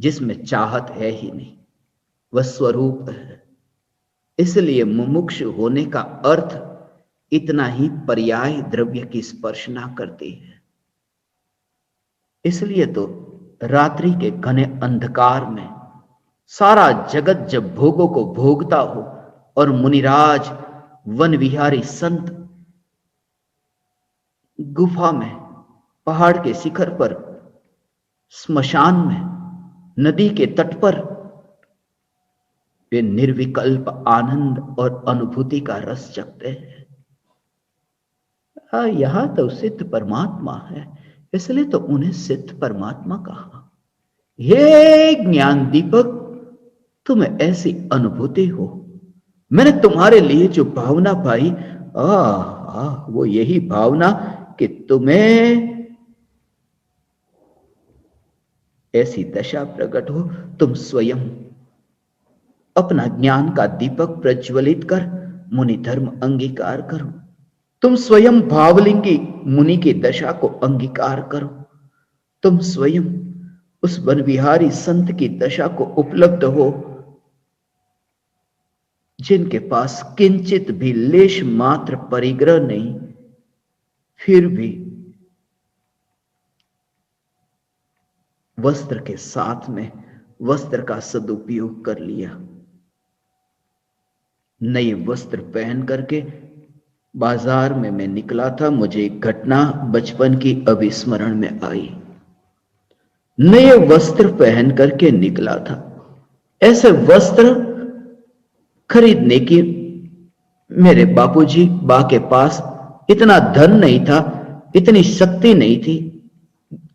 जिसमें चाहत है ही नहीं, वह स्वरूप है। इसलिए मुमुक्षु होने का अर्थ इतना ही पर्याय द्रव्य की स्पर्श ना करती है। इसलिए तो रात्रि के घने अंधकार में सारा जगत जब भोगों को भोगता हो और मुनिराज वन विहारी संत गुफा में, पहाड़ के शिखर पर, स्मशान में, नदी के तट पर वे निर्विकल्प आनंद और अनुभूति का रस चखते हैं। यहां तो सिद्ध परमात्मा है, इसलिए तो उन्हें सिद्ध परमात्मा कहा। हे ज्ञान दीपक, तुम्हें ऐसी अनुभूति हो, मैंने तुम्हारे लिए जो भावना पाई, वो यही भावना कि तुम्हें ऐसी दशा प्रकट हो, तुम स्वयं अपना ज्ञान का दीपक प्रज्वलित कर मुनि धर्म अंगीकार करो। तुम स्वयं भावलिंगी मुनि की दशा को अंगीकार करो। तुम स्वयं उस वनविहारी संत की दशा को उपलब्ध हो, जिनके पास किंचित भी लेश मात्र परिग्रह नहीं, फिर भी वस्त्र के साथ में वस्त्र का सदुपयोग कर लिया। नए वस्त्र पहन करके बाजार में मैं निकला था, मुझे एक घटना बचपन की अविस्मरण में आई। नए वस्त्र पहन करके निकला था। ऐसे वस्त्र खरीदने की मेरे बापूजी बा के पास इतना धन नहीं था, इतनी शक्ति नहीं थी।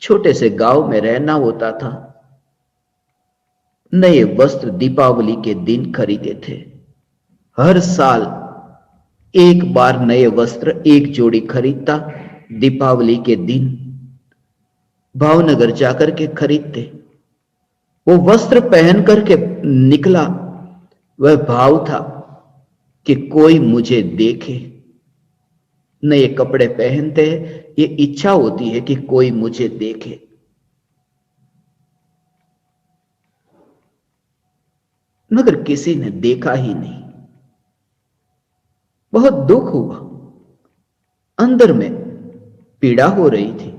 छोटे से गांव में रहना होता था। नए वस्त्र दीपावली के दिन खरीदे थे। हर साल एक बार नए वस्त्र एक जोड़ी खरीदता, दीपावली के दिन भावनगर जाकर के खरीदते। वो वस्त्र पहन करके निकला, वह भाव था कि कोई मुझे देखे। नए कपड़े पहनते हैं, ये इच्छा होती है कि कोई मुझे देखे। मगर किसी ने देखा ही नहीं। बहुत दुख हुआ, अंदर में पीड़ा हो रही थी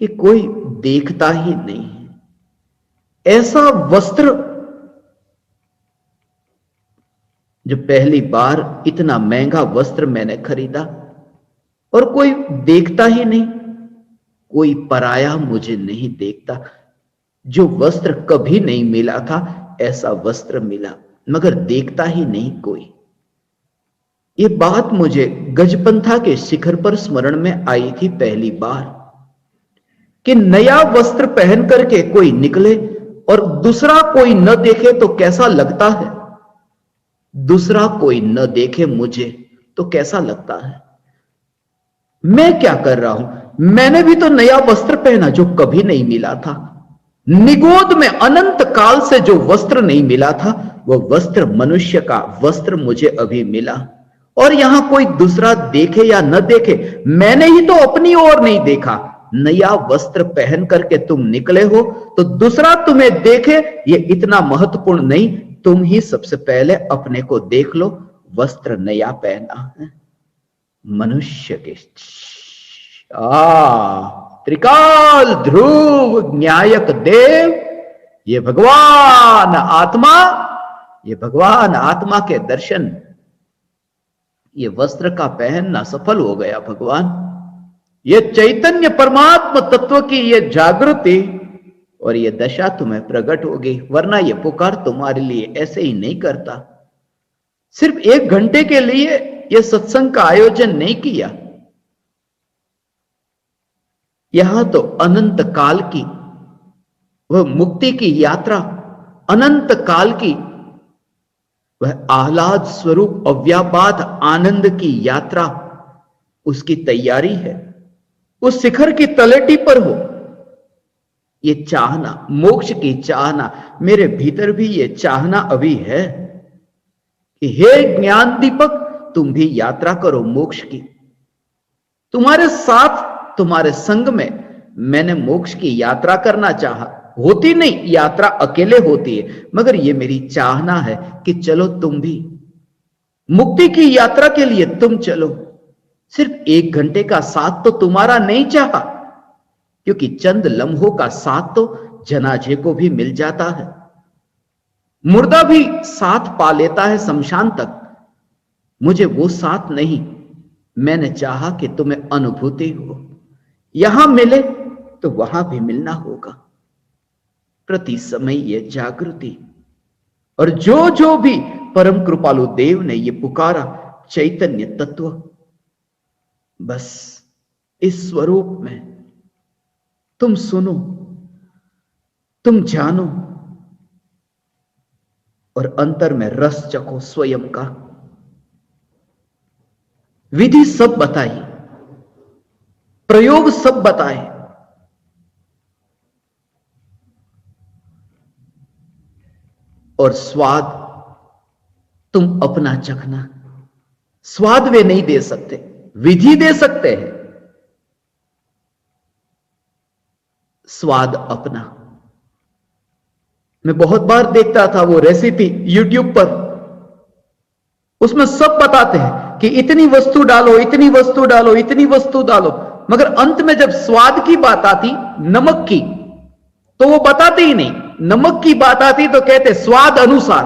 कि कोई देखता ही नहीं है। ऐसा वस्त्र जो पहली बार इतना महंगा वस्त्र मैंने खरीदा और कोई देखता ही नहीं, कोई पराया मुझे नहीं देखता। जो वस्त्र कभी नहीं मिला था, ऐसा वस्त्र मिला, मगर देखता ही नहीं कोई। ये बात मुझे गजपंथा के शिखर पर स्मरण में आई थी पहली बार, कि नया वस्त्र पहन करके कोई निकले और दूसरा कोई न देखे तो कैसा लगता है। दूसरा कोई न देखे मुझे तो कैसा लगता है। मैं क्या कर रहा हूं, मैंने भी तो नया वस्त्र पहना जो कभी नहीं मिला था। निगोद में अनंत काल से जो वस्त्र नहीं मिला था, वह वस्त्र मनुष्य का वस्त्र मुझे अभी मिला। और यहां कोई दूसरा देखे या न देखे, मैंने ही तो अपनी ओर नहीं देखा। नया वस्त्र पहन करके तुम निकले हो तो दूसरा तुम्हें देखे, ये इतना महत्वपूर्ण नहीं। तुम ही सबसे पहले अपने को देख लो। वस्त्र नया पहना है मनुष्य के। त्रिकाल ध्रुव न्यायक देव, ये भगवान आत्मा, ये भगवान आत्मा के दर्शन, ये वस्त्र का पहनना सफल हो गया भगवान। ये चैतन्य परमात्मा तत्व की ये जागृति और ये दशा तुम्हें प्रकट हो गई, वरना ये पुकार तुम्हारे लिए ऐसे ही नहीं करता। सिर्फ 1 घंटे के लिए ये सत्संग का आयोजन नहीं किया। यहां तो अनंत काल की वह मुक्ति की यात्रा, अनंत काल की वह आह्लाद स्वरूप अव्यापात आनंद की यात्रा, उसकी तैयारी है। उस शिखर की तलेटी पर हो ये चाहना, मोक्ष की चाहना। मेरे भीतर भी ये चाहना अभी है कि हे ज्ञान दीपक, तुम भी यात्रा करो मोक्ष की। तुम्हारे साथ, तुम्हारे संग में मैंने मोक्ष की यात्रा करना चाहा। होती नहीं, यात्रा अकेले होती है, मगर ये मेरी चाहना है कि चलो तुम भी मुक्ति की यात्रा के लिए तुम चलो। सिर्फ 1 घंटे का साथ तो तुम्हारा नहीं चाहा, क्योंकि चंद लम्हों का साथ तो जनाजे को भी मिल जाता है, मुर्दा भी साथ पा लेता है शमशान तक। मुझे वो साथ नहीं, मैंने चाहा कि तुम्हें अनुभूति हो, यहां मिले तो वहां भी मिलना होगा। प्रति समय ये जागृति, और जो जो भी परम कृपालु देव ने ये पुकारा चैतन्य तत्व, बस इस स्वरूप में तुम सुनो, तुम जानो और अंतर में रस चखो स्वयं का। विधि सब बताई, प्रयोग सब बताए, और स्वाद तुम अपना चखना। स्वाद वे नहीं दे सकते, विधि दे सकते हैं, स्वाद अपना। मैं बहुत बार देखता था वो रेसिपी यूट्यूब पर, उसमें सब बताते हैं कि इतनी वस्तु डालो, इतनी वस्तु डालो, इतनी वस्तु डालो, मगर अंत में जब स्वाद की बात आती, नमक की, तो वो बताते ही नहीं। नमक की बात आती तो कहते स्वाद अनुसार,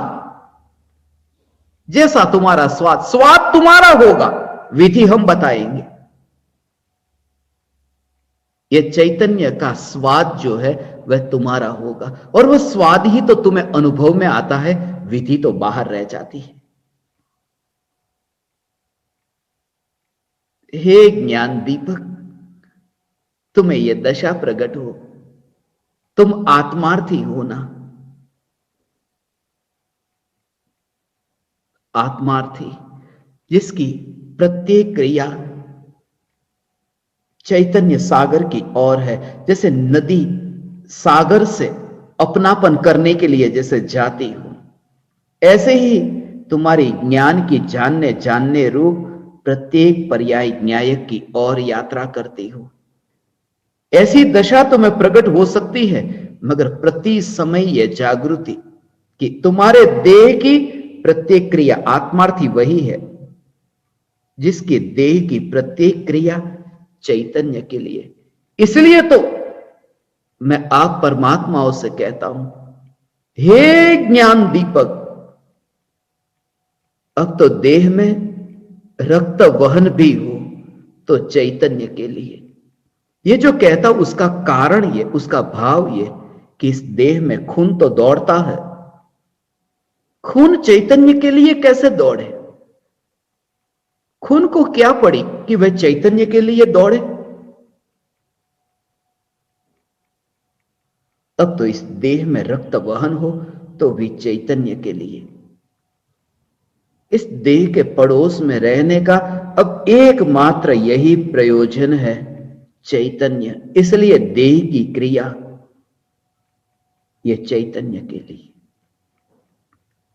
जैसा तुम्हारा स्वाद, स्वाद तुम्हारा होगा, विधि हम बताएंगे। ये चैतन्य का स्वाद जो है वह तुम्हारा होगा, और वह स्वाद ही तो तुम्हें अनुभव में आता है, विधि तो बाहर रह जाती है। हे ज्ञान दीपक, तुम्हें यह दशा प्रकट हो, तुम आत्मार्थी हो ना, आत्मार्थी जिसकी प्रत्येक क्रिया चैतन्य सागर की ओर है। जैसे नदी सागर से अपनापन करने के लिए जैसे जाती हो, ऐसे ही तुम्हारी ज्ञान की जानने रूप प्रत्येक पर्याय न्यायक की ओर यात्रा करती हो। ऐसी दशा तुम्हें प्रकट हो सकती है, मगर प्रति समय यह जागृति कि तुम्हारे देह की प्रत्येक क्रिया, आत्मार्थी वही है जिसके देह की प्रत्येक क्रिया चैतन्य के लिए। इसलिए तो मैं आप परमात्माओं से कहता हूं, हे ज्ञान दीपक, अब तो देह में रक्त वहन भी हो तो चैतन्य के लिए। ये जो कहता हूं उसका कारण ये, उसका भाव ये कि इस देह में खून तो दौड़ता है, खून चैतन्य के लिए कैसे दौड़े? खून को क्या पड़ी कि वह चैतन्य के लिए दौड़े? अब तो इस देह में रक्त वहन हो तो भी चैतन्य के लिए। इस देह के पड़ोस में रहने का अब एकमात्र यही प्रयोजन है, चैतन्य। इसलिए देह की क्रिया ये चैतन्य के लिए,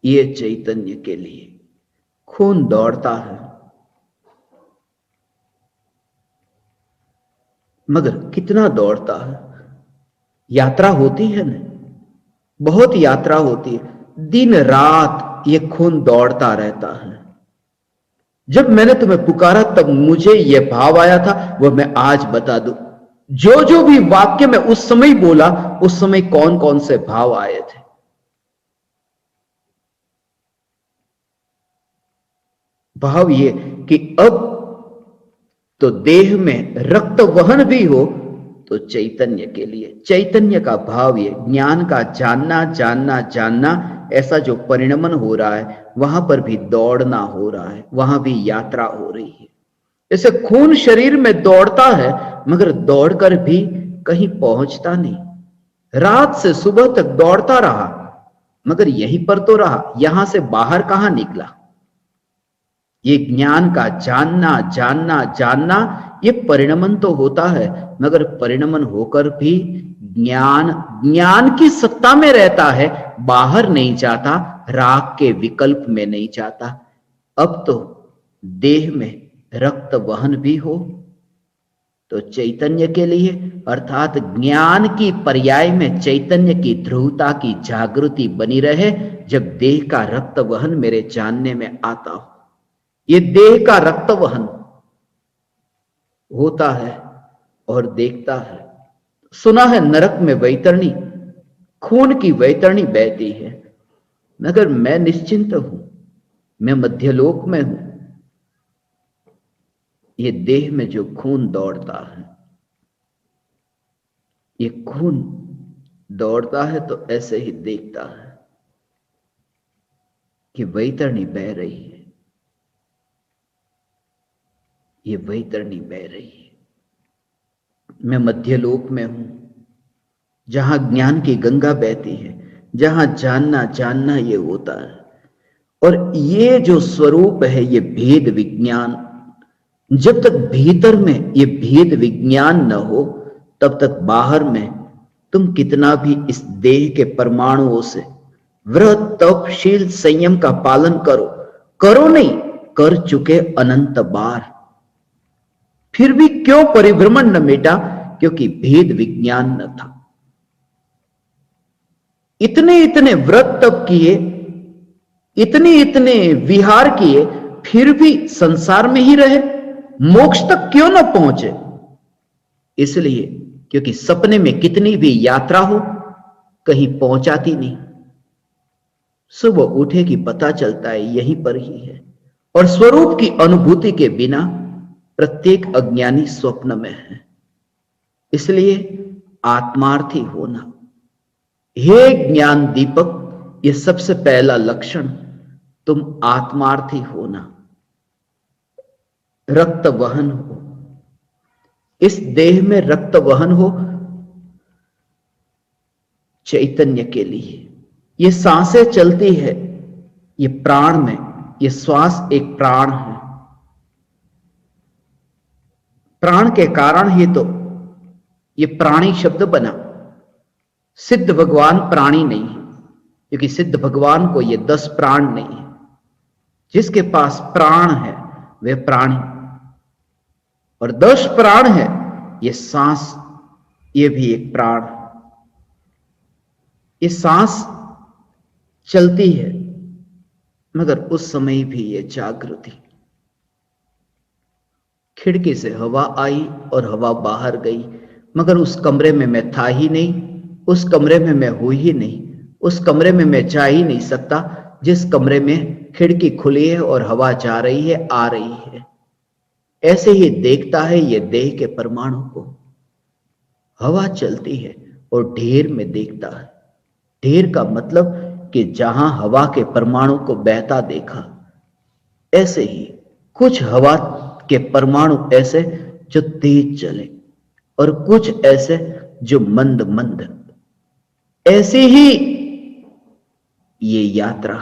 ये चैतन्य के लिए। खून दौड़ता है, मगर कितना दौड़ता है? यात्रा होती है ना, बहुत यात्रा होती है, दिन रात ये खून दौड़ता रहता है। जब मैंने तुम्हें पुकारा तब मुझे यह भाव आया था, वह मैं आज बता दूं। जो जो भी वाक्य मैं उस समय बोला, उस समय कौन कौन से भाव आए थे। भाव ये कि अब तो देह में रक्त वहन भी हो तो चैतन्य के लिए। चैतन्य का भाव ये ज्ञान का जानना जानना जानना, ऐसा जो परिणमन हो रहा है वहां पर भी दौड़ना हो रहा है, वहां भी यात्रा हो रही है। जैसे खून शरीर में दौड़ता है मगर दौड़कर भी कहीं पहुंचता नहीं। रात से सुबह तक दौड़ता रहा मगर यहीं पर तो रहा, यहां से बाहर कहां निकला। ये ज्ञान का जानना जानना जानना, ये परिणमन तो होता है मगर परिणमन होकर भी ज्ञान ज्ञान की सत्ता में रहता है, बाहर नहीं जाता, राग के विकल्प में नहीं जाता। अब तो देह में रक्त वहन भी हो तो चैतन्य के लिए अर्थात ज्ञान की पर्याय में चैतन्य की ध्रुवता की जागृति बनी रहे। जब देह का रक्त वहन मेरे जानने में आता हो, ये देह का रक्त वहन होता है और देखता है। सुना है नरक में वैतरणी, खून की वैतरणी बहती है, मगर मैं निश्चिंत हूं, मैं मध्यलोक में हूं। ये देह में जो खून दौड़ता है, ये खून दौड़ता है तो ऐसे ही देखता है कि वैतरणी बह रही है, ये वैतरणी बह रही है। मैं मध्यलोक में हूं, जहां ज्ञान की गंगा बहती है, जहां जानना जानना ये होता है। और ये जो स्वरूप है, ये भेद विज्ञान, जब तक भीतर में ये भेद विज्ञान न हो, तब तक बाहर में तुम कितना भी इस देह के परमाणुओं से व्रत तप शील संयम का पालन करो, करो नहीं, कर चुके अनंत बार, फिर भी क्यों परिभ्रमण न मिटा? क्योंकि भेद विज्ञान न था। इतने इतने व्रत तप किए, इतने इतने विहार किए, फिर भी संसार में ही रहे, मोक्ष तक क्यों न पहुंचे? इसलिए क्योंकि सपने में कितनी भी यात्रा हो, कहीं पहुंचाती नहीं। सुबह उठे कि पता चलता है यहीं पर ही है। और स्वरूप की अनुभूति के बिना प्रत्येक अज्ञानी स्वप्न में है। इसलिए आत्मार्थी होना, हे ज्ञान दीपक, यह सबसे पहला लक्षण, तुम आत्मार्थी होना, रक्त वहन हो, इस देह में रक्त वहन हो चैतन्य के लिए। ये सांसें चलती है, ये प्राण में, ये श्वास एक प्राण है, प्राण के ही ही तो ये प्राणी शब्द बना। सिद्ध भगवान प्राणी नहीं है, क्योंकि सिद्ध भगवान को ये 10 प्राण नहीं है। जिसके पास प्राण है वह प्राणी, और 10 प्राण है, ये सांस, ये भी एक प्राण। ये सांस चलती है, मगर उस समय भी ये जागृति। खिड़की से हवा आई और हवा बाहर गई, मगर उस कमरे में मैं था ही नहीं, उस कमरे में मैं हुई ही नहीं, उस कमरे में मैं जा ही नहीं सकता जिस कमरे में खिड़की खुली है और हवा जा रही है, आ रही है। ऐसे ही देखता है ये देह के परमाणु को। हवा चलती है और ढेर में देखता है। ढेर का मतलब कि जहां हवा के परमाणु को बहता देखा, ऐसे ही कुछ हवा के परमाणु ऐसे जो तेज चले और कुछ ऐसे जो मंद मंद। ऐसे ही ये यात्रा,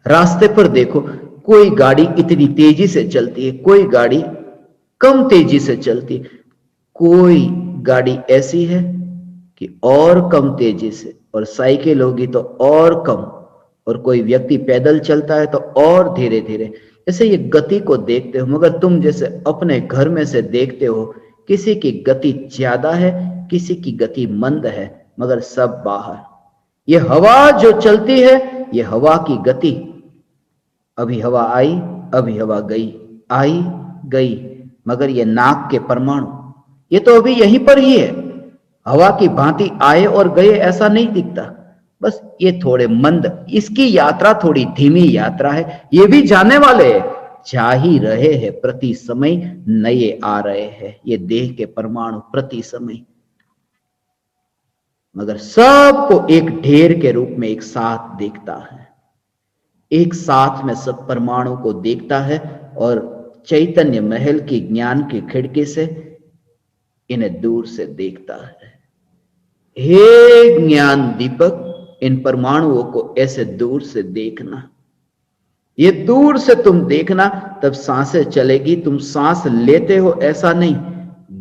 रास्ते पर देखो, कोई गाड़ी इतनी तेजी से चलती है, कोई गाड़ी कम तेजी से चलती है, कोई गाड़ी ऐसी है कि और कम तेजी से, और साइकिल होगी तो और कम, और कोई व्यक्ति पैदल चलता है तो और धीरे धीरे। जैसे ये गति को देखते हो, मगर तुम जैसे अपने घर में से देखते हो, किसी की गति ज्यादा है, किसी की गति मंद है, मगर सब बाहर। ये हवा जो चलती है, ये हवा की गति, अभी हवा आई, अभी हवा गई, आई गई, मगर ये नाक के परमाणु, ये तो अभी यहीं पर ही है। हवा की भांति आए और गए ऐसा नहीं दिखता, बस ये थोड़े मंद, इसकी यात्रा थोड़ी धीमी यात्रा है। ये भी जाने वाले हैं, जा ही रहे हैं, प्रति समय नए आ रहे हैं ये देह के परमाणु प्रति समय, मगर सबको एक ढेर के रूप में एक साथ देखता है, एक साथ में सब परमाणु को देखता है, और चैतन्य महल की ज्ञान की खिड़की से इन्हें दूर से देखता है। हे ज्ञान दीपक, इन परमाणुओं को ऐसे दूर से देखना, ये दूर से तुम देखना, तब सांसें चलेगी। तुम सांस लेते हो ऐसा नहीं,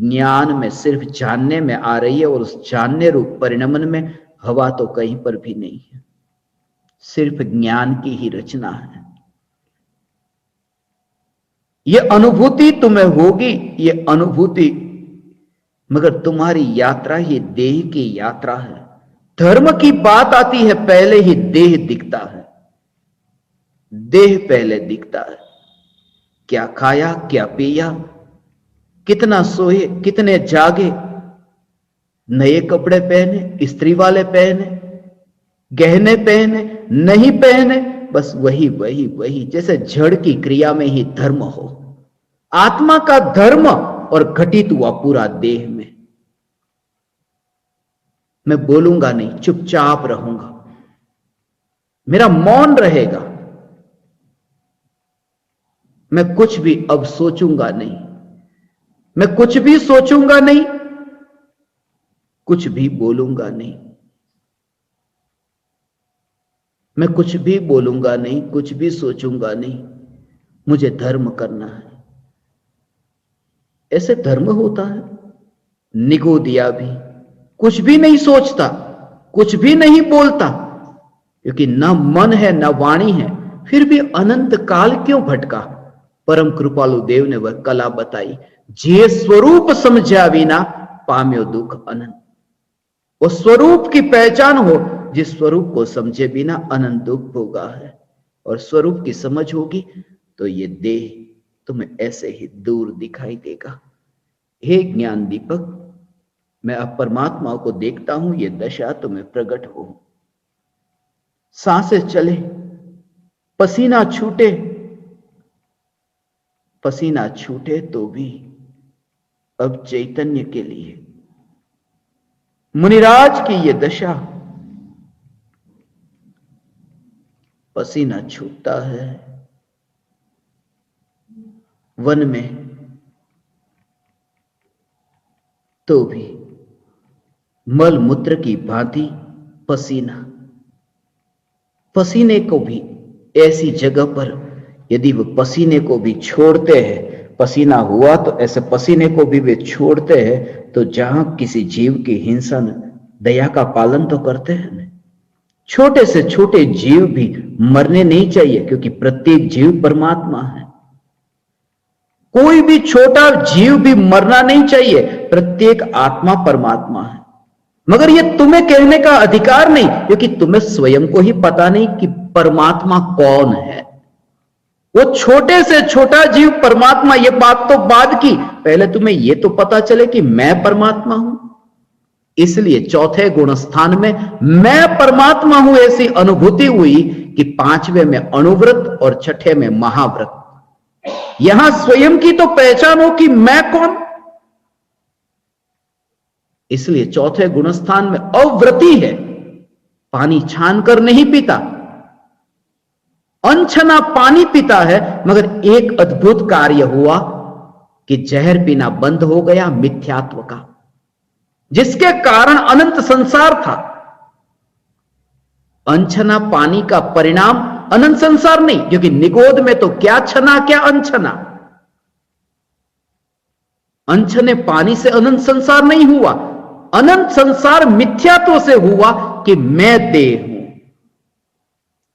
ज्ञान में सिर्फ जानने में आ रही है, और उस जानने रूप परिणमन में हवा तो कहीं पर भी नहीं है, सिर्फ ज्ञान की ही रचना है। ये अनुभूति तुम्हें होगी, ये अनुभूति मगर तुम्हारी यात्रा ही देह की यात्रा है। धर्म की बात आती है, पहले ही देह दिखता है। देह पहले दिखता है। क्या खाया, क्या पिया, कितना सोए, कितने जागे, नए कपड़े पहने, स्त्री वाले पहने, गहने पहने, नहीं पहने, बस वही वही वही, जैसे जड़ की क्रिया में ही धर्म हो। आत्मा का धर्म और घटित हुआ पूरा देह में। मैं बोलूंगा नहीं, चुपचाप रहूंगा, मेरा मौन रहेगा। मैं कुछ भी अब सोचूंगा नहीं, मैं कुछ भी सोचूंगा नहीं, कुछ भी बोलूंगा नहीं। मैं कुछ भी बोलूंगा नहीं, कुछ भी सोचूंगा नहीं। मुझे धर्म करना है। ऐसे धर्म होता है। निगोदिया भी कुछ भी नहीं सोचता, कुछ भी नहीं बोलता, क्योंकि न मन है न वाणी है, फिर भी अनंत काल क्यों भटका। परम कृपालु देव ने वह कला बताई, जे स्वरूप समझा बिना पाम्यो दुख अनंत। वो स्वरूप की पहचान हो, जिस स्वरूप को समझे बिना अनंत दुख भोगा है। और स्वरूप की समझ होगी तो ये देह तुम्हें ऐसे ही दूर दिखाई देगा। हे ज्ञान दीपक, मैं अब परमात्मा को देखता हूं, ये दशा तुम्हें प्रकट हो। सांसें चले, पसीना छूटे, पसीना छूटे तो भी अब चैतन्य के लिए। मुनिराज की ये दशा, पसीना छूटता है वन में तो भी मल मूत्र की भांति पसीना, पसीने को भी ऐसी जगह पर यदि वो पसीने को भी छोड़ते हैं, पसीना हुआ तो ऐसे पसीने को भी वे छोड़ते हैं, तो जहां किसी जीव की हिंसा न, दया का पालन तो करते हैं न। छोटे से छोटे जीव भी मरने नहीं चाहिए, क्योंकि प्रत्येक जीव परमात्मा है। कोई भी छोटा जीव भी मरना नहीं चाहिए, प्रत्येक आत्मा परमात्मा है। मगर यह तुम्हें कहने का अधिकार नहीं, क्योंकि तुम्हें स्वयं को ही पता नहीं कि परमात्मा कौन है। वो छोटे से छोटा जीव परमात्मा, ये बात तो बाद की, पहले तुम्हें यह तो पता चले कि मैं परमात्मा हूं। इसलिए चौथे गुण स्थान में मैं परमात्मा हूं ऐसी अनुभूति हुई कि पांचवें में अणुव्रत और छठे में महाव्रत। यहां स्वयं की तो पहचान हो कि मैं कौन। इसलिए चौथे गुणस्थान में अव्रती है, पानी छान कर नहीं पीता, अनछना पानी पीता है। मगर एक अद्भुत कार्य हुआ कि जहर पीना बंद हो गया मिथ्यात्व का, जिसके कारण अनंत संसार था। अनछना पानी का परिणाम अनंत संसार नहीं, क्योंकि निगोद में तो क्या छना क्या अनछना। अनछने पानी से अनंत संसार नहीं हुआ, अनंत संसार मिथ्यात्व से हुआ कि मैं देह हूं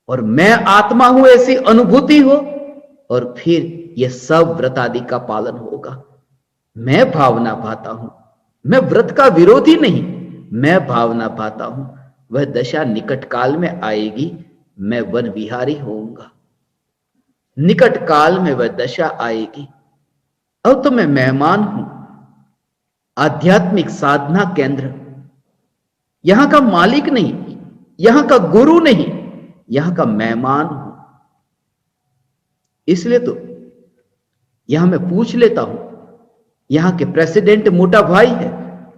और मैं आत्मा हूं ऐसी अनुभूति हो, और फिर यह सब व्रत आदि का पालन होगा। मैं भावना पाता हूं, मैं व्रत का विरोधी नहीं, मैं भावना पाता हूं। वह दशा निकट काल में आएगी, मैं वन विहारी होऊंगा। निकट काल में वह दशा आएगी। अब तो मैं मेहमान हूं, आध्यात्मिक साधना केंद्र, यहां का मालिक नहीं, यहां का गुरु नहीं, यहां का मेहमान हूं। इसलिए तो यहां मैं पूछ लेता हूं, यहां के प्रेसिडेंट मोटा भाई है,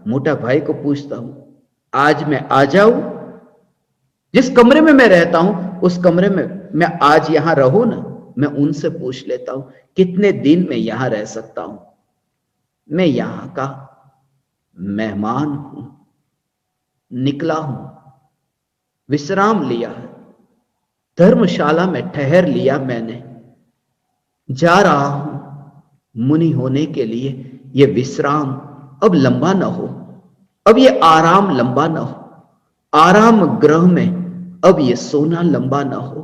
मोटा भाई को पूछता हूं, आज मैं आ जाऊं? जिस कमरे में मैं रहता हूं उस कमरे में मैं आज यहां रहूं ना। मैं उनसे पूछ लेता हूं कितने दिन में यहां रह सकता हूं। मैं यहां का मेहमान हूं, निकला हूं, विश्राम लिया है, धर्मशाला में ठहर लिया मैंने, जा रहा हूं मुनि होने के लिए। यह विश्राम अब लंबा ना हो, अब यह आराम लंबा ना हो, आराम ग्रह में अब यह सोना लंबा ना हो।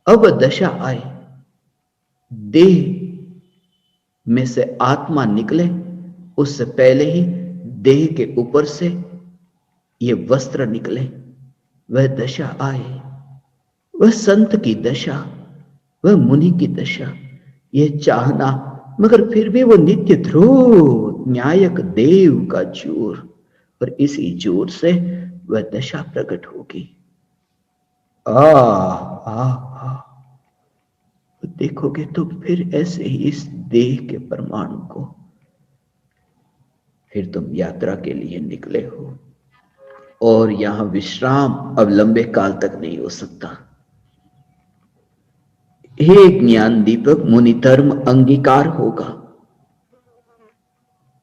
अब दशा आए, देह में से आत्मा निकले, उससे पहले ही देह के ऊपर से ये वस्त्र निकले, वह दशा आए, वह संत की दशा, वह मुनि की दशा, यह चाहना, मगर फिर भी वो नित्य ध्रुव न्यायक देव का जोर, और इसी जोर से वह दशा प्रकट होगी। आ देखोगे तो फिर ऐसे ही इस देह के परमाणु को, फिर तुम यात्रा के लिए निकले हो, और यहां विश्राम अब लंबे काल तक नहीं हो सकता। हे ज्ञान दीपक, मुनि धर्म अंगीकार होगा,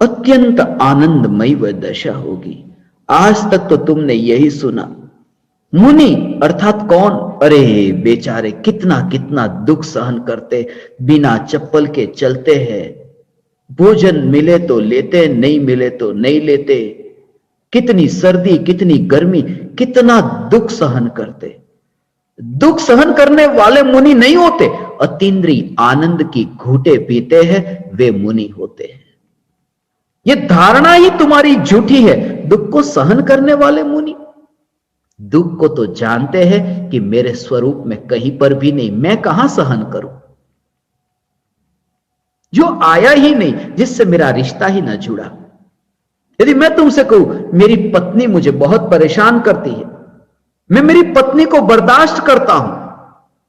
अत्यंत आनंदमयी वह दशा होगी। आज तक तो तुमने यही सुना, मुनि अर्थात कौन? अरे बेचारे कितना कितना दुख सहन करते, बिना चप्पल के चलते हैं, भोजन मिले तो लेते, नहीं मिले तो नहीं लेते, कितनी सर्दी कितनी गर्मी, कितना दुख सहन करते। दुख सहन करने वाले मुनि नहीं होते, अतीन्द्रिय आनंद की घूंटे पीते हैं वे मुनि होते हैं। यह धारणा ही तुम्हारी झूठी है। दुख को सहन करने वाले मुनि दुख को तो जानते हैं कि मेरे स्वरूप में कहीं पर भी नहीं, मैं कहां सहन करूं। जो आया ही नहीं, जिससे मेरा रिश्ता ही ना जुड़ा। यदि मैं तुमसे कहूं मेरी पत्नी मुझे बहुत परेशान करती है, मैं मेरी पत्नी को बर्दाश्त करता हूं,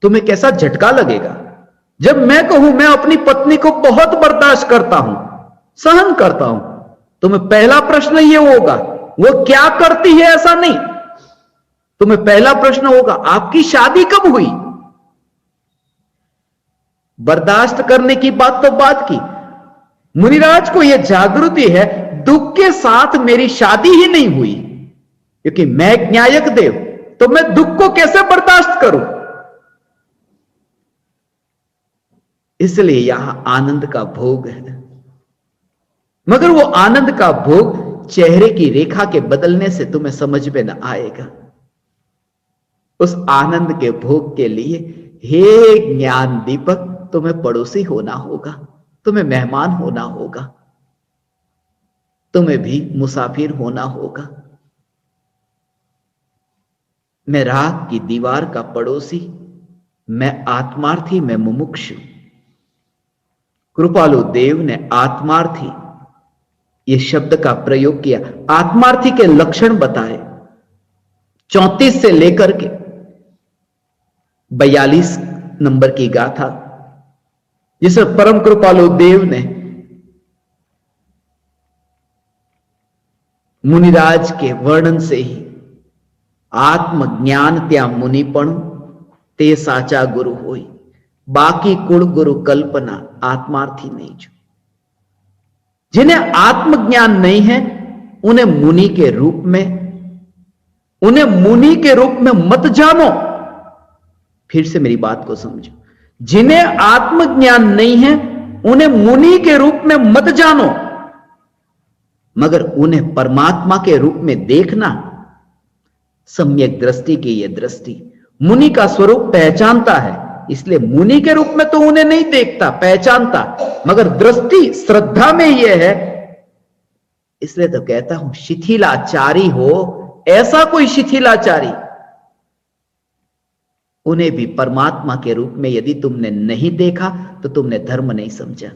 तुम्हें कैसा झटका लगेगा? जब मैं कहूं मैं अपनी पत्नी को बहुत बर्दाश्त करता हूं, सहन करता हूं, तुम्हें पहला प्रश्न यह होगा वो क्या करती है? ऐसा नहीं, तुम्हें पहला प्रश्न होगा आपकी शादी कब हुई? बर्दाश्त करने की बात तो बात की, मुनिराज को यह जागृति है दुख के साथ मेरी शादी ही नहीं हुई, क्योंकि मैं न्यायक देव, तो मैं दुख को कैसे बर्दाश्त करूं? इसलिए यहां आनंद का भोग है, मगर वो आनंद का भोग चेहरे की रेखा के बदलने से तुम्हें समझ में न आएगा। उस आनंद के भोग के लिए हे ज्ञान दीपक, तुम्हें पड़ोसी होना होगा, तुम्हें मेहमान होना होगा, तुम्हें भी मुसाफिर होना होगा। मैं राग की दीवार का पड़ोसी, मैं आत्मार्थी, मैं मुमुक्षु। कृपालु देव ने आत्मार्थी ये शब्द का प्रयोग किया, आत्मार्थी के लक्षण बताए 34 से लेकर के 42 नंबर की गाथा, जिसे परम कृपालु देव ने मुनिराज के वर्णन से ही आत्मज्ञान त्या मुनिपण ते साचा गुरु होई, बाकी कुल गुरु कल्पना आत्मार्थी नहीं जो। जिन्हें आत्मज्ञान नहीं है उन्हें मुनि के रूप में मत जानो। फिर से मेरी बात को समझो, जिन्हें आत्मज्ञान नहीं है उन्हें मुनि के रूप में मत जानो, मगर उन्हें परमात्मा के रूप में देखना। सम्यक दृष्टि की यह दृष्टि मुनि का स्वरूप पहचानता है, इसलिए मुनि के रूप में तो उन्हें नहीं देखता, पहचानता, मगर दृष्टि श्रद्धा में यह है। इसलिए तो कहता हूं शिथिलाचारी हो, ऐसा कोई शिथिलाचारी, उन्हें भी परमात्मा के रूप में यदि तुमने नहीं देखा तो तुमने धर्म नहीं समझा।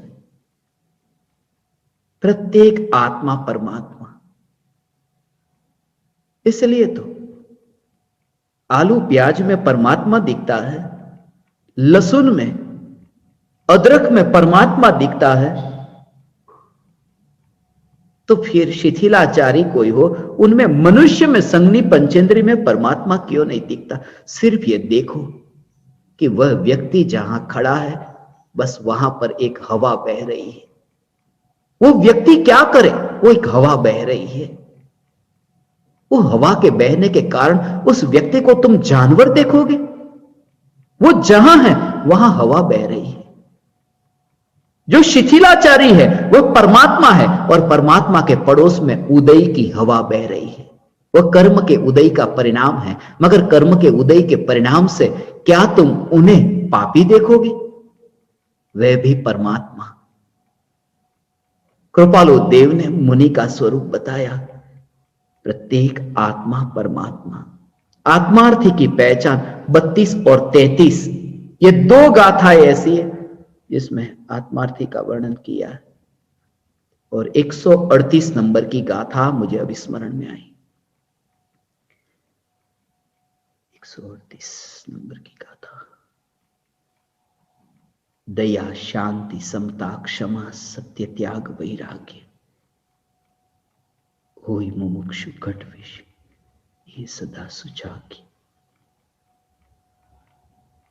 प्रत्येक आत्मा परमात्मा। इसलिए तो आलू प्याज में परमात्मा दिखता है, लहसुन में, अदरक में परमात्मा दिखता है, तो फिर शिथिलाचारी कोई हो उनमें, मनुष्य में, संगनी पंचेंद्री में परमात्मा क्यों नहीं दिखता? सिर्फ ये देखो कि वह व्यक्ति जहां खड़ा है बस वहां पर एक हवा बह रही है। वो व्यक्ति क्या करे? वो एक हवा बह रही है। वो हवा के बहने के कारण उस व्यक्ति को तुम जानवर देखोगे? वो जहां है वहां हवा बह रही है। जो शिथिलाचारी है वह परमात्मा है, और परमात्मा के पड़ोस में उदय की हवा बह रही है। वह कर्म के उदय का परिणाम है, मगर कर्म के उदय के परिणाम से क्या तुम उन्हें पापी देखोगे? वह भी परमात्मा। कृपालु देव ने मुनि का स्वरूप बताया। प्रत्येक आत्मा परमात्मा, आत्मार्थी की पहचान 32 और 33, ये दो गाथाएं ऐसी है जिसमें आत्मार्थी का वर्णन किया है। और 138 नंबर की गाथा मुझे अभी स्मरण में आई। 138 नंबर की गाथा। दया, शांति, समता, क्षमा, सत्य, त्याग, वैराग्य, होई मुमुक्षु घट विष, ये सदा सुजागी।